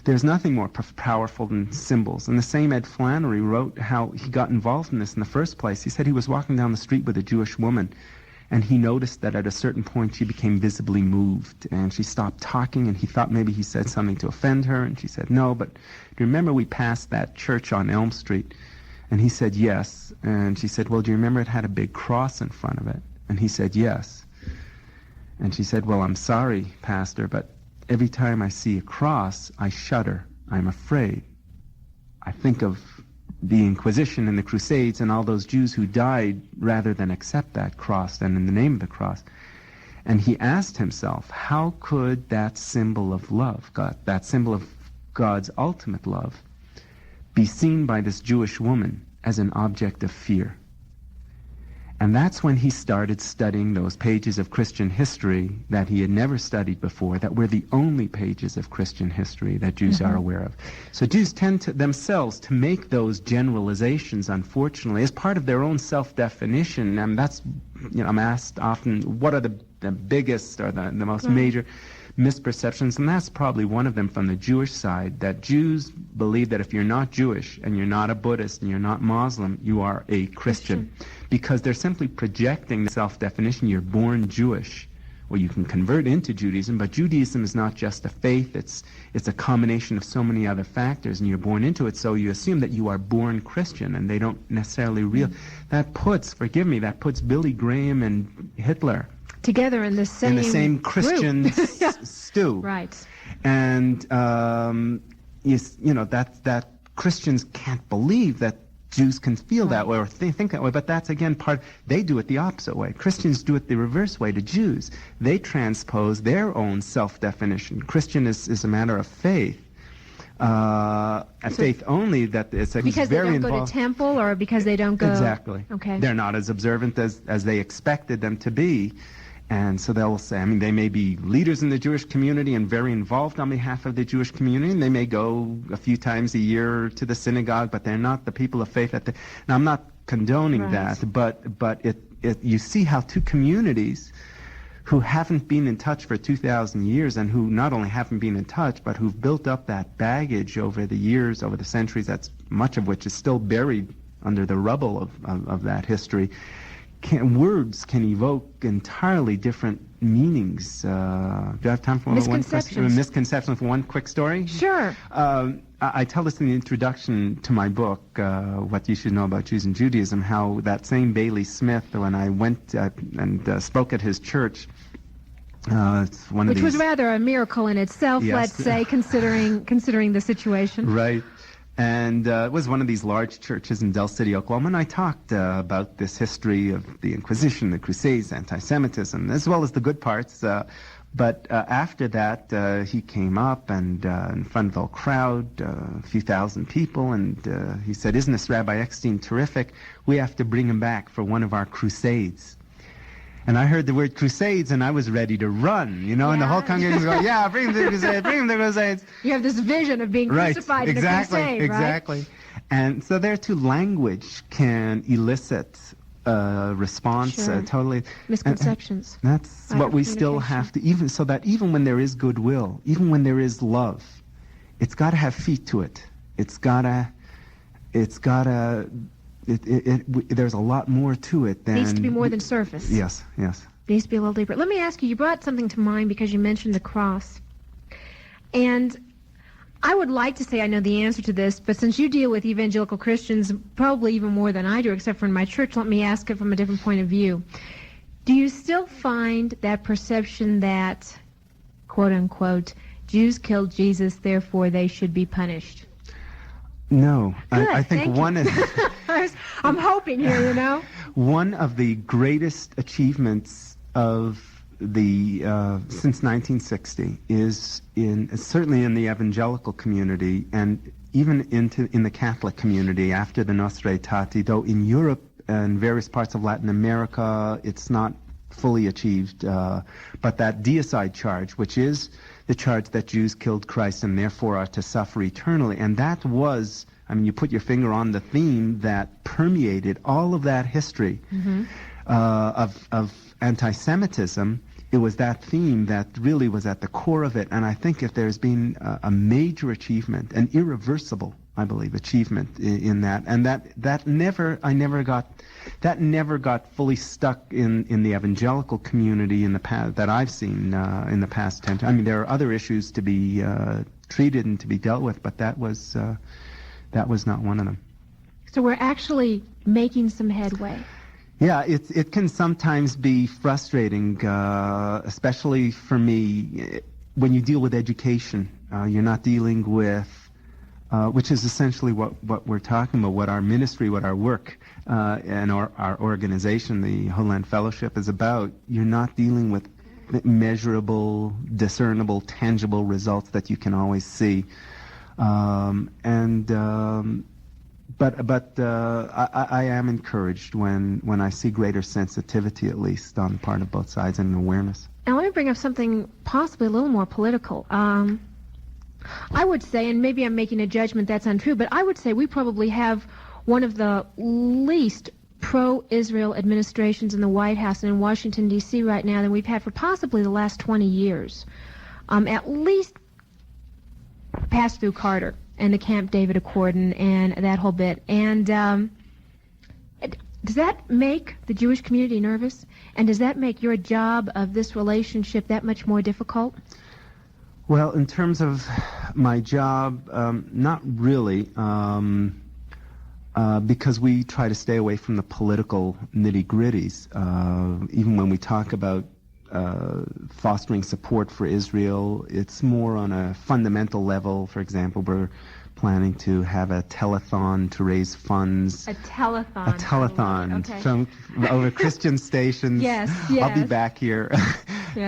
There's nothing more powerful than symbols. And the same Ed Flannery wrote how he got involved in this in the first place. He said he was walking down the street with a Jewish woman, and he noticed that at a certain point she became visibly moved, and she stopped talking, and he thought maybe he said something to offend her, and she said, no, but do you remember we passed that church on Elm Street? And he said, yes. And she said, well, do you remember it had a big cross in front of it? And he said, yes. And she said, well, I'm sorry, Pastor, but every time I see a cross, I shudder. I'm afraid. I think of the Inquisition and the Crusades and all those Jews who died rather than accept that cross and in the name of the cross. And he asked himself, how could that symbol of love, that symbol of God's ultimate love, be seen by this Jewish woman as an object of fear? And that's when he started studying those pages of Christian history that he had never studied before, that were the only pages of Christian history that Jews are aware of. So Jews tend to themselves to make those generalizations, unfortunately, as part of their own self-definition. And that's, I'm asked often, what are the biggest or the most major misperceptions? And that's probably one of them from the Jewish side, that Jews believe that if you're not Jewish and you're not a Buddhist and you're not Muslim, you are a Christian. Because they're simply projecting the self-definition. You're born Jewish. Well, you can convert into Judaism, but Judaism is not just a faith. It's a combination of so many other factors, and you're born into it, so you assume that you are born Christian, and they don't necessarily That puts Billy Graham and Hitler together in the same Christian stew. Right. And that Christians can't believe that Jews can feel that way or think that way, but that's again they do it the opposite way. Christians do it the reverse way to Jews. They transpose their own self-definition. Christian is a matter of faith. Faith only, that it's because very they don't involved. Go to temple, or because they don't go... Exactly. Okay. They're not as observant as they expected them to be. And so they'll say, they may be leaders in the Jewish community and very involved on behalf of the Jewish community, and they may go a few times a year to the synagogue, but they're not the people of faith. Now, I'm not condoning that, but you see how two communities who haven't been in touch for 2,000 years, and who not only haven't been in touch, but who've built up that baggage over the years, over the centuries, that's much of which is still buried under the rubble of that history, words can evoke entirely different meanings. Do I have time for misconceptions for one quick story? Sure. I tell this in the introduction to my book, What You Should Know About Jews and Judaism, how that same Bailey Smith, when I went and spoke at his church, which was rather a miracle in itself, yes. Let's say, considering the situation. Right. And it was one of these large churches in Del City, Oklahoma, and I talked about this history of the Inquisition, the Crusades, anti-Semitism, as well as the good parts. But after that, he came up and in front of a crowd, a few thousand people, and he said, "Isn't this Rabbi Eckstein terrific? We have to bring him back for one of our crusades." And I heard the word crusades, and I was ready to run, and the whole congregation was going, "Yeah, bring him to the crusades, bring him to the crusades." You have this vision of being crucified in a crusade, right? Exactly. And so there too, language can elicit response, sure. Totally. Misconceptions. And that's what we still have to, even when there is goodwill, even when there is love, it's got to have feet to it. There's a lot more to it than... Needs to be more than surface. Yes. Needs to be a little deeper. Let me ask you brought something to mind because you mentioned the cross. And I would like to say I know the answer to this, but since you deal with evangelical Christians probably even more than I do, except for in my church, let me ask it from a different point of view. Do you still find that perception that, quote unquote, Jews killed Jesus, therefore they should be punished? No. Good, I think one is... I'm hoping here, One of the greatest achievements of the since 1960 is certainly in the evangelical community and even in the Catholic community after the Nostra Aetate, though in Europe and various parts of Latin America it's not fully achieved, but that deicide charge, which is the charge that Jews killed Christ and therefore are to suffer eternally, and that was, you put your finger on the theme that permeated all of that history of anti-Semitism. It was that theme that really was at the core of it, and I think if there's been a major achievement, an irreversible, I believe, achievement in that, and that never got fully stuck in the evangelical community in the past that I've seen in the past 10 years. There are other issues to be treated and to be dealt with, but that was not one of them. So we're actually making some headway. Yeah, it can sometimes be frustrating, especially for me, when you deal with education. You're not dealing with, which is essentially what we're talking about, what our ministry, what our work, and our organization, the Holy Land Fellowship, is about. You're not dealing with measurable, discernible, tangible results that you can always see. But I am encouraged when I see greater sensitivity, at least on the part of both sides, and awareness. Now let me bring up something possibly a little more political. I would say, and maybe I'm making a judgment that's untrue, but I would say we probably have one of the least pro-Israel administrations in the White House and in Washington, D.C. right now than we've had for possibly the last 20 years. At least passed through Carter and the Camp David Accord and that whole bit. And does that make the Jewish community nervous? And does that make your job of this relationship that much more difficult? Well, in terms of my job, not really, because we try to stay away from the political nitty-gritties. Even when we talk about fostering support for Israel, it's more on a fundamental level. For example, we're planning to have a telethon to raise funds. A telethon. A telethon okay. from over Christian stations. Yes. I'll be back here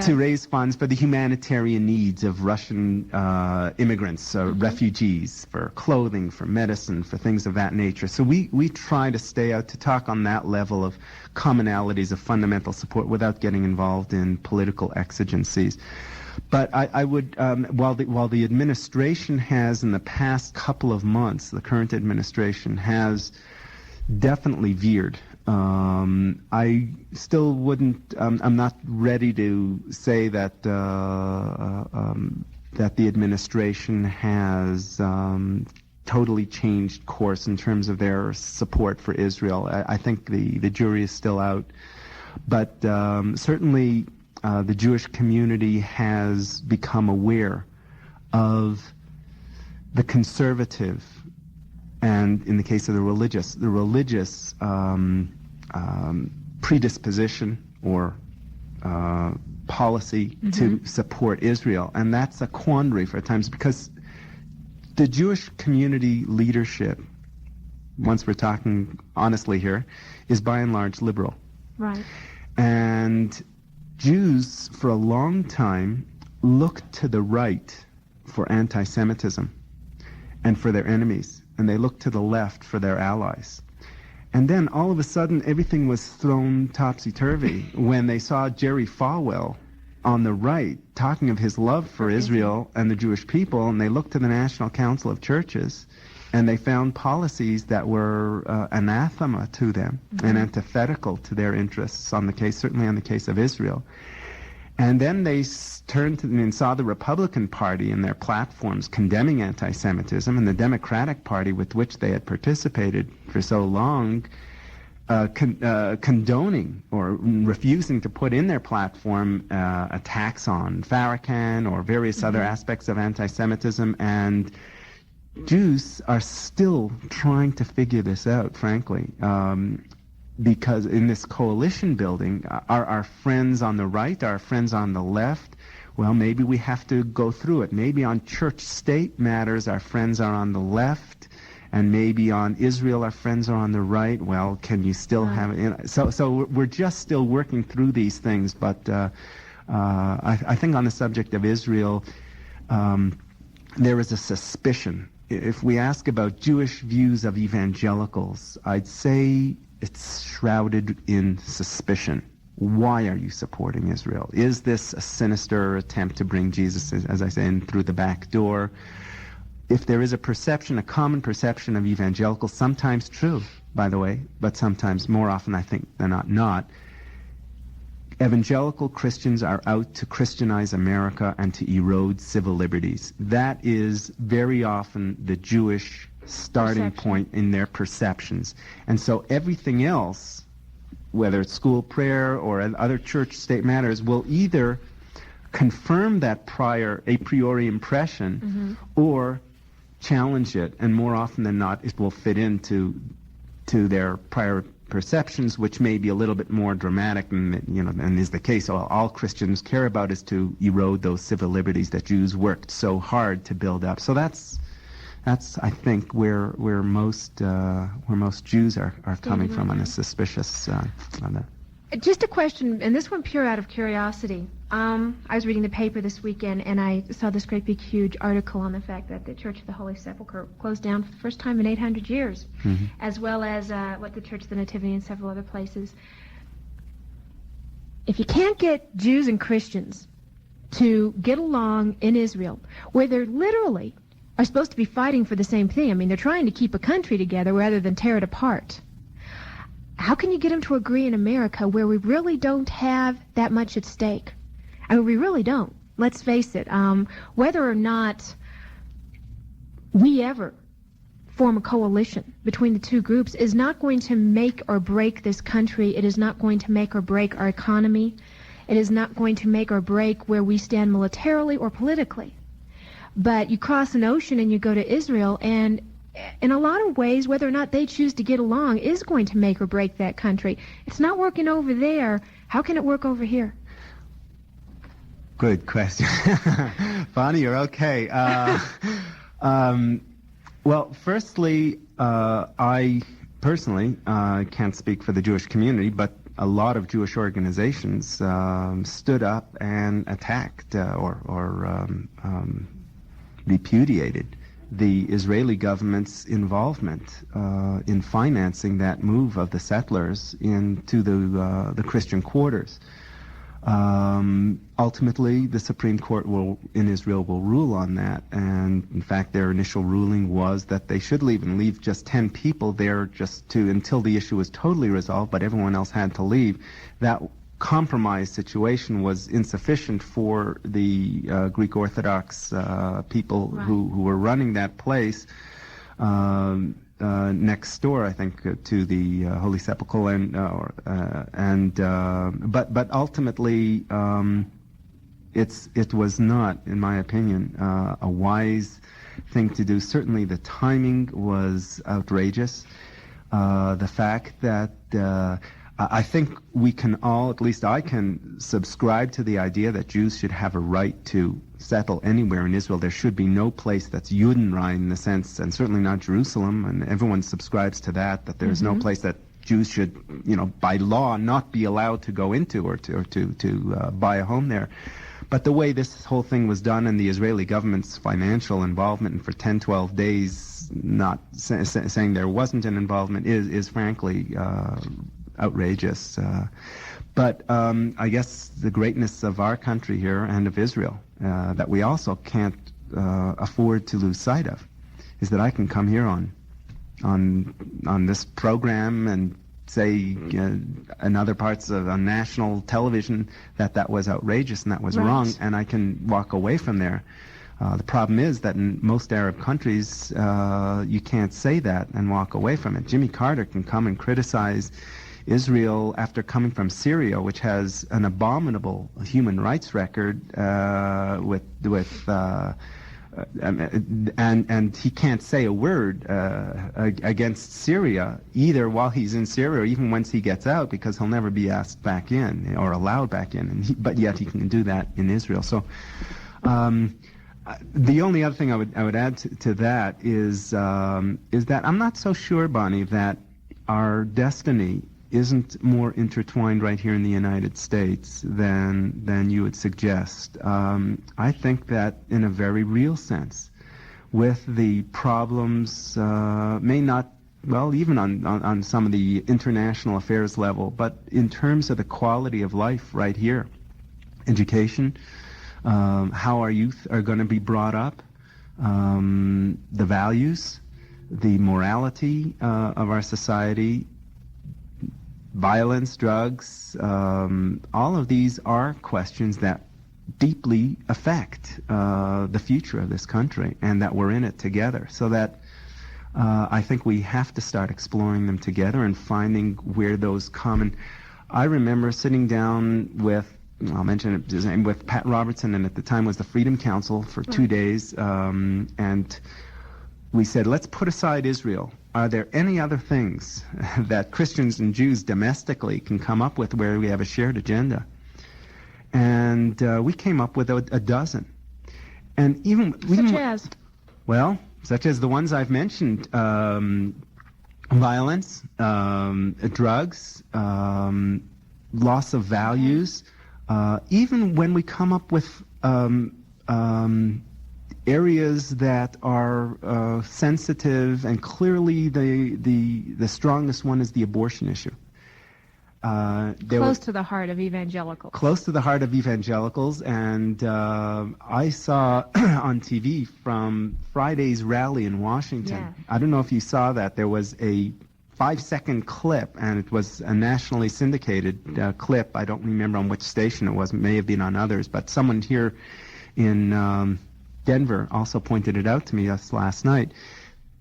to raise funds for the humanitarian needs of Russian immigrants, refugees, for clothing, for medicine, for things of that nature. So we try to stay out to talk on that level of commonalities of fundamental support without getting involved in political exigencies. But I would, while the administration has in the past couple of months, the current administration has definitely veered. I still wouldn't. I'm not ready to say that that the administration has totally changed course in terms of their support for Israel. I think the jury is still out. But certainly the Jewish community has become aware of the conservative, and in the case of the religious predisposition or policy to support Israel. And that's a quandary for times, because the Jewish community leadership, once we're talking honestly here, is by and large liberal. Right. And Jews, for a long time, looked to the right for anti-Semitism and for their enemies, and they looked to the left for their allies. And then all of a sudden, everything was thrown topsy-turvy when they saw Jerry Falwell on the right talking of his love for Israel and the Jewish people, and they looked to the National Council of Churches, and they found policies that were anathema to them and antithetical to their interests certainly on the case of Israel. And then they turned to and saw the Republican Party and their platforms condemning anti-Semitism, and the Democratic Party, with which they had participated for so long, condoning or refusing to put in their platform attacks on Farrakhan or various other aspects of anti-Semitism. And Jews are still trying to figure this out, frankly. Because in this coalition building, are our friends on the right, our friends on the left? Well, maybe we have to go through it. Maybe on church-state matters, our friends are on the left, and maybe on Israel, our friends are on the right. Well, can you still have it? So we're just still working through these things. But I think on the subject of Israel, there is a suspicion. If we ask about Jewish views of evangelicals, I'd say it's shrouded in suspicion. Why are you supporting Israel? Is this a sinister attempt to bring Jesus, as I say, in through the back door? If there is a perception, a common perception of evangelicals, sometimes true, by the way, but sometimes, more often I think than not, evangelical Christians are out to Christianize America and to erode civil liberties. That is very often the Jewish starting point in their perceptions. And so everything else, whether it's school prayer or other church-state matters, will either confirm that prior a priori impression or challenge it. And more often than not, it will fit into their prior perceptions, which may be a little bit more dramatic, and is the case. All Christians care about is to erode those civil liberties that Jews worked so hard to build up. So that's I think where most Jews are coming from on a suspicious on that. Just a question, and this one pure out of curiosity. I was reading the paper this weekend, and I saw this great big huge article on the fact that the Church of the Holy Sepulchre closed down for the first time in 800 years, as well as the Church of the Nativity and several other places. If you can't get Jews and Christians to get along in Israel, where they're literally are supposed to be fighting for the same thing. I mean, they're trying to keep a country together rather than tear it apart. How can you get them to agree in America where we really don't have that much at stake? I mean, we really don't. Let's face it. Whether or not we ever form a coalition between the two groups is not going to make or break this country. It is not going to make or break our economy. It is not going to make or break where we stand militarily or politically. But you cross an ocean and you go to Israel, and in a lot of ways, whether or not they choose to get along is going to make or break that country. It's not working over there. How can it work over here? Good question. Bonnie, you're okay. Well, firstly, I personally can't speak for the Jewish community, but a lot of Jewish organizations stood up and attacked or repudiated the Israeli government's involvement in financing that move of the settlers into the Christian quarters. Ultimately, the Supreme Court in Israel will rule on that, and in fact their initial ruling was that they should leave, and leave just 10 people there just until the issue was totally resolved, but everyone else had to leave. That compromise situation was insufficient for the Greek Orthodox people who were running that place. next door, I think, to the Holy Sepulchre, but ultimately, it was not, in my opinion, a wise thing to do. Certainly, the timing was outrageous. The fact that I think we can all, at least I can, subscribe to the idea that Jews should have a right to settle anywhere in Israel. There should be no place that's Judenrein in the sense, and certainly not Jerusalem, and everyone subscribes to that there's no place that Jews should, by law, not be allowed to go into or to buy a home there. But the way this whole thing was done and the Israeli government's financial involvement, and for 10, 12 days not saying there wasn't an involvement, is frankly outrageous. But I guess the greatness of our country here and of Israel that we also can't afford to lose sight of is that I can come here on this program and say in other parts of on national television that was outrageous and that was wrong, and I can walk away from there. The problem is that in most Arab countries, you can't say that and walk away from it. Jimmy Carter can come and criticize Israel after coming from Syria, which has an abominable human rights record, and he can't say a word against Syria either while he's in Syria or even once he gets out, because he'll never be asked back in or allowed back in. But yet he can do that in Israel. So the only other thing I would add to that is that I'm not so sure, Bonnie, that our destiny isn't more intertwined right here in the United States than you would suggest. I think that in a very real sense, with the problems, may not, well, even on some of the international affairs level, but in terms of the quality of life right here, education, how our youth are going to be brought up, the values, the morality of our society, violence, drugs, all of these are questions that deeply affect the future of this country, and that we're in it together. So that I think we have to start exploring them together and finding where those common... I remember sitting down with, I'll mention his name, with Pat Robertson, and at the time was the Freedom Council for 2 days, and we said, let's put aside Israel. Are there any other things that Christians and Jews domestically can come up with where we have a shared agenda? And we came up with a dozen. And such as the ones I've mentioned, violence, drugs, loss of values, even when we come up with areas that are sensitive, and clearly the strongest one is the abortion issue. Close to the heart of evangelicals. Close to the heart of evangelicals, and I saw on TV from Friday's rally in Washington. Yeah. I don't know if you saw that. There was a 5-second clip, and it was a nationally syndicated clip. I don't remember on which station it was. It may have been on others, but someone here in Denver also pointed it out to me last night.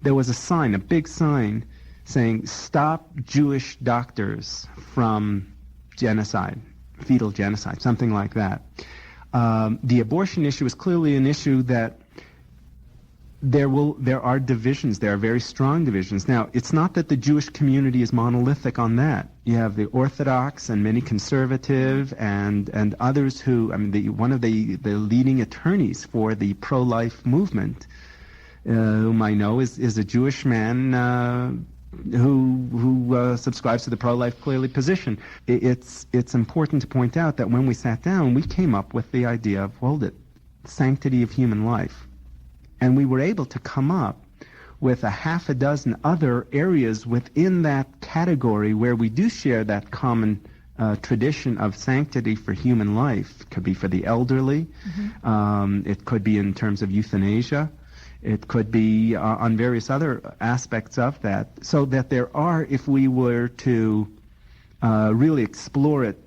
There was a sign, a big sign, saying, "Stop Jewish doctors from genocide, fetal genocide," something like that. The abortion issue is clearly an issue that there are divisions. There are very strong divisions. Now, it's not that the Jewish community is monolithic on that. You have the Orthodox and many conservative and others who, I mean, one of the leading attorneys for the pro-life movement, whom I know is a Jewish man who subscribes to the pro-life clearly position. It's important to point out that when we sat down, we came up with the idea of, hold it, sanctity of human life. And we were able to come up with a half a dozen other areas within that category where we do share that common tradition of sanctity for human life. It could be for the elderly. It could be in terms of euthanasia. It could be on various other aspects of that. So that there are, if we were to really explore it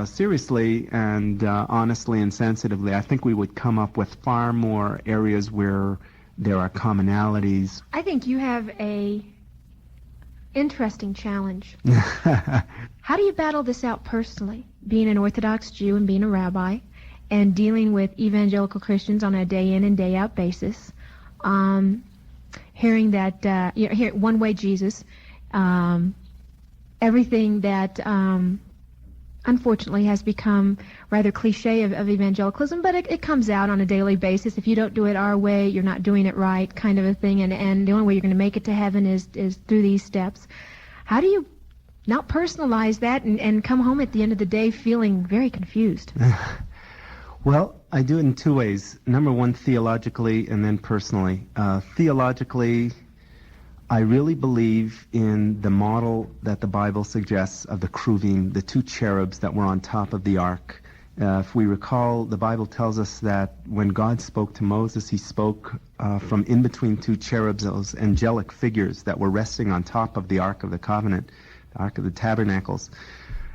seriously and honestly and sensitively, I think we would come up with far more areas where There are commonalities. I think you have a interesting challenge. How do you battle this out personally, being an Orthodox Jew and being a rabbi, and dealing with evangelical Christians on a day in and day out basis, hearing that one way Jesus, everything that unfortunately has become rather cliche of evangelicalism, but it comes out on a daily basis. If you don't do it our way, you're not doing it right, kind of a thing, and the only way you're going to make it to heaven is through these steps. How do you not personalize that and come home at the end of the day feeling very confused? Well, I do it in two ways. Number one, theologically, and then personally. Theologically, I really believe in the model that the Bible suggests of the Kruvim, the two cherubs that were on top of the ark. If we recall, the Bible tells us that when God spoke to Moses, he spoke from in between two cherubs, those angelic figures that were resting on top of the Ark of the Covenant, the Ark of the Tabernacles.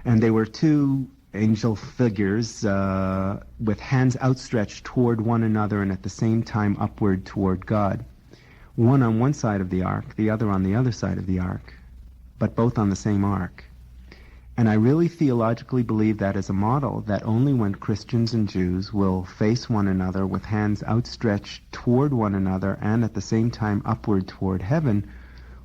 And they were two angel figures with hands outstretched toward one another and at the same time upward toward God. One on one side of the ark, the other on the other side of the ark, but both on the same ark. And I really theologically believe that as a model, that only when Christians and Jews will face one another with hands outstretched toward one another and at the same time upward toward heaven,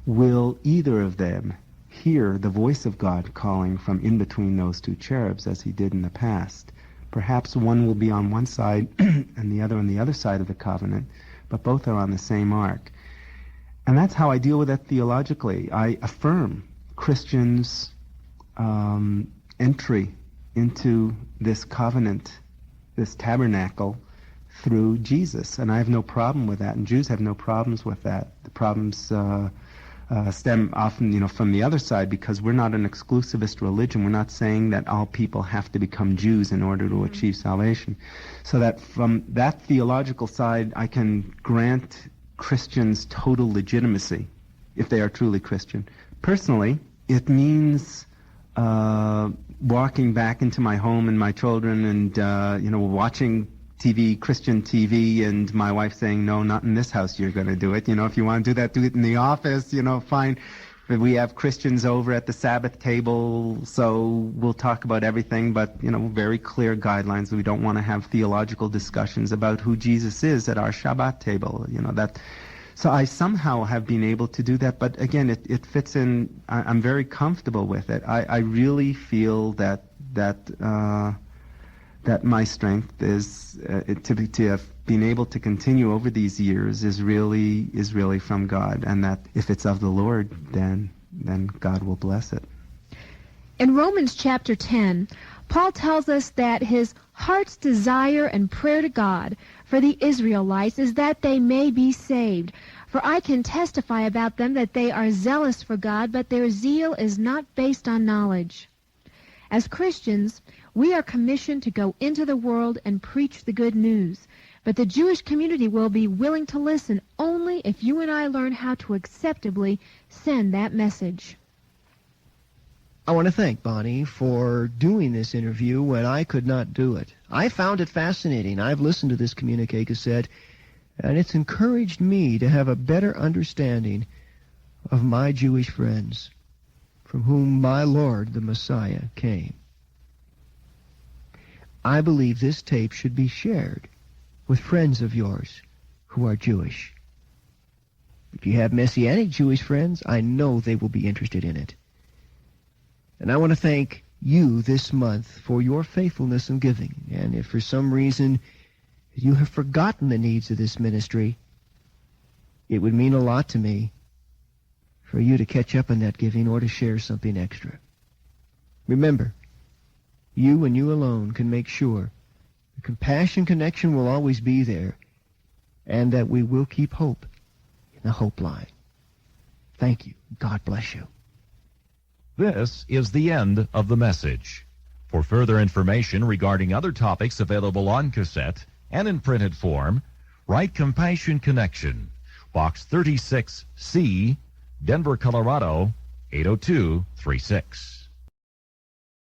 will either of them hear the voice of God calling from in between those two cherubs as he did in the past. Perhaps one will be on one side and the other on the other side of the covenant, but both are on the same ark. And that's how I deal with it theologically. I affirm Christians' entry into this covenant, this tabernacle, through Jesus. And I have no problem with that, and Jews have no problems with that. The problems stem often, from the other side, because we're not an exclusivist religion. We're not saying that all people have to become Jews in order to achieve salvation. So that from that theological side, I can grant Christians total legitimacy if they are truly Christian. Personally, it means walking back into my home and my children and watching TV, Christian TV, and my wife saying, no, not in this house you're going to do it. If you want to do that, do it in the office, fine. But we have Christians over at the Sabbath table, so we'll talk about everything, but, very clear guidelines. We don't want to have theological discussions about who Jesus is at our Shabbat table, that. So I somehow have been able to do that, but again, it fits in. I'm very comfortable with it. I really feel that my strength is to have been able to continue over these years is really from God, and that if it's of the Lord, then God will bless it. In Romans chapter 10, Paul tells us that his heart's desire and prayer to God for the Israelites is that they may be saved. For I can testify about them that they are zealous for God, but their zeal is not based on knowledge. As Christians, we are commissioned to go into the world and preach the good news. But the Jewish community will be willing to listen only if you and I learn how to acceptably send that message. I want to thank Bonnie for doing this interview when I could not do it. I found it fascinating. I've listened to this communique cassette, and it's encouraged me to have a better understanding of my Jewish friends, from whom my Lord, the Messiah, came. I believe this tape should be shared with friends of yours who are Jewish. If you have Messianic Jewish friends, I know they will be interested in it. And I want to thank you this month for your faithfulness in giving. And if for some reason you have forgotten the needs of this ministry, it would mean a lot to me for you to catch up on that giving or to share something extra. Remember, you and you alone can make sure the Compassion Connection will always be there, and that we will keep hope in the Hope Line. Thank you. God bless you. This is the end of the message. For further information regarding other topics available on cassette and in printed form, write Compassion Connection, Box 36C, Denver, Colorado, 80236.